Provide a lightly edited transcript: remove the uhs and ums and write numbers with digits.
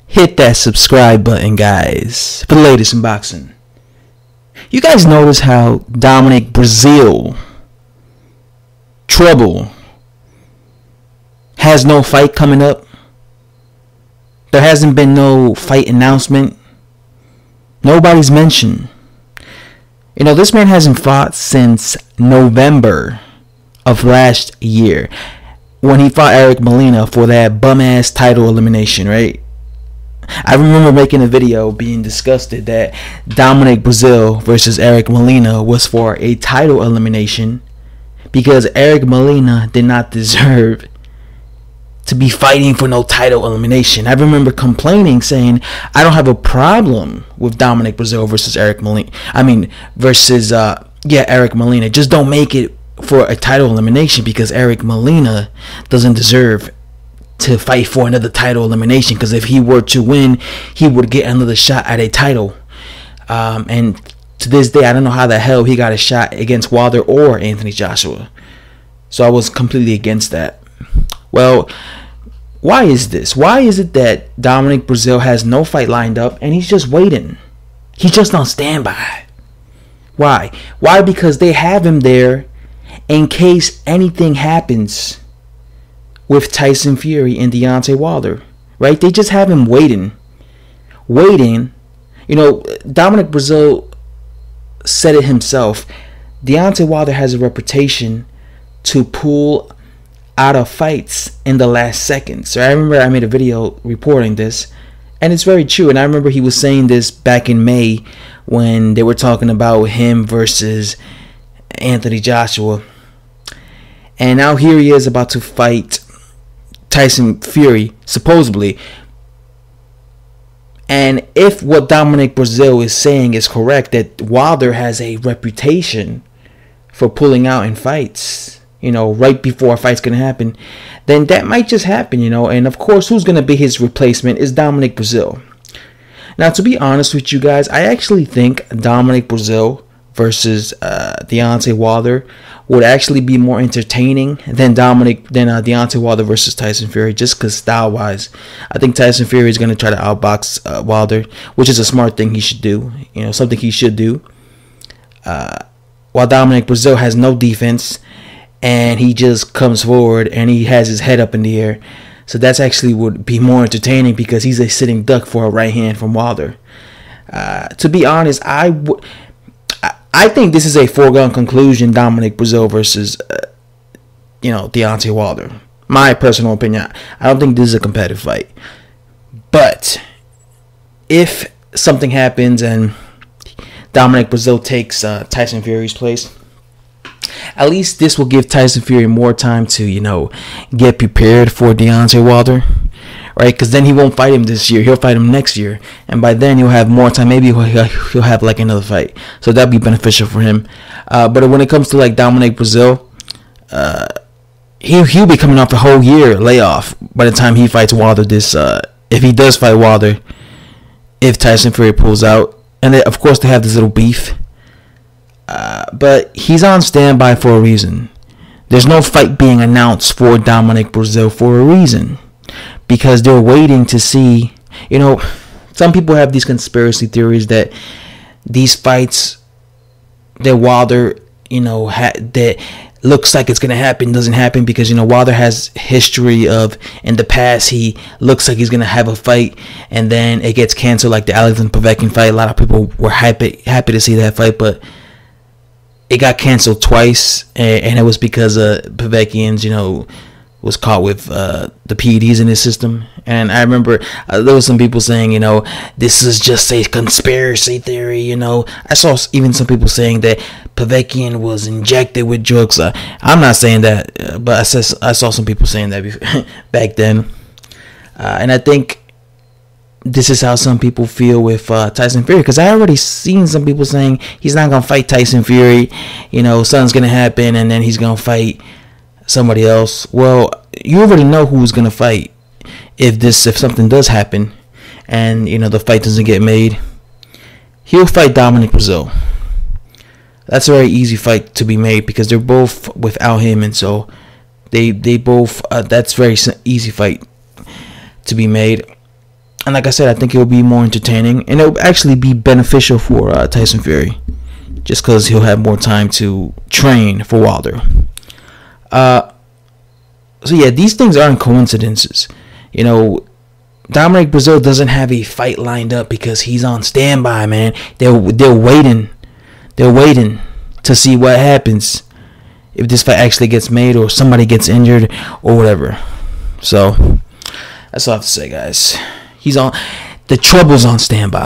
hit that subscribe button, guys, for the latest in boxing. You guys notice how Dominic Breazeale, Trouble, has no fight coming up? There hasn't been no fight announcement. Nobody's mentioned. You know, this man hasn't fought since November of last year when he fought Eric Molina for that bum-ass title elimination, right? I remember making a video being disgusted that Dominic Breazeale versus Eric Molina was for a title elimination because Eric Molina did not deserve to be fighting for no title elimination. I remember complaining, saying I don't have a problem with Dominic Breazeale versus Eric Molina. Eric Molina. Just don't make it for a title elimination because Eric Molina doesn't deserve to fight for another title elimination, because if he were to win, he would get another shot at a title. And to this day, I don't know how the hell he got a shot against Wilder or Anthony Joshua. So I was completely against that. Well, why is this? Why is it that Dominic Breazeale has no fight lined up and he's just waiting? He's just on standby. Why? Why? Because they have him there in case anything happens with Tyson Fury and Deontay Wilder, right? They just have him waiting. You know, Dominic Breazeale said it himself. Deontay Wilder has a reputation to pull out of fights in the last seconds. So I remember I made a video reporting this, and it's very true. And I remember he was saying this back in May when they were talking about him versus Anthony Joshua. And now here he is about to fight Tyson Fury, supposedly. And if what Dominic Breazeale is saying is correct, that Wilder has a reputation for pulling out in fights, you know, right before a fight's going to happen, then that might just happen, you know. And of course, who's going to be his replacement is Dominic Breazeale. Now, to be honest with you guys, I actually think Dominic Breazeale versus Deontay Wilder would actually be more entertaining than Deontay Wilder versus Tyson Fury, just because style-wise, I think Tyson Fury is going to try to outbox Wilder, which is a smart thing he should do, you know, something he should do. While Dominic Breazeale has no defense, and he just comes forward and he has his head up in the air. So that's actually would be more entertaining because he's a sitting duck for a right hand from Wilder. To be honest, I think this is a foregone conclusion, Dominic Breazeale versus, Deontay Wilder. My personal opinion. I don't think this is a competitive fight. But if something happens and Dominic Breazeale takes Tyson Fury's place, at least this will give Tyson Fury more time to, you know, get prepared for Deontay Wilder, right? Because then he won't fight him this year. He'll fight him next year. And by then he'll have more time. Maybe he'll have like another fight. So that'd be beneficial for him. But when it comes to like Dominic Breazeale, he'll be coming off a whole year layoff by the time he fights Wilder if he does fight Wilder, if Tyson Fury pulls out. And of course they have this little beef. But he's on standby for a reason. There's no fight being announced for Dominic Breazeale for a reason. Because they're waiting to see, you know, some people have these conspiracy theories that these fights that Wilder, you know, that looks like it's going to happen doesn't happen because, you know, Wilder has history of in the past he looks like he's going to have a fight and then it gets canceled, like the Alexander Povetkin fight. A lot of people were happy to see that fight, but it got canceled twice, and it was because Povetkin's, you know, was caught with the PEDs in his system. And I remember there was some people saying, you know, this is just a conspiracy theory, you know. I saw even some people saying that Povetkin was injected with drugs. I'm not saying that, but I saw some people saying that back then. And I think this is how some people feel with Tyson Fury, because I already seen some people saying he's not going to fight Tyson Fury, you know, something's going to happen and then he's going to fight somebody else. Well, you already know who's going to fight if something does happen and, you know, the fight doesn't get made. He'll fight Dominic Breazeale. That's a very easy fight to be made because they're both without him, and so they both that's very easy fight to be made. And like I said, I think it'll be more entertaining, and it'll actually be beneficial for Tyson Fury, just because he'll have more time to train for Wilder. So yeah, these things aren't coincidences. You know, Dominic Breazeale doesn't have a fight lined up because he's on standby, man. They're waiting. They're waiting to see what happens if this fight actually gets made or somebody gets injured or whatever. So that's all I have to say, guys. The trouble's on standby.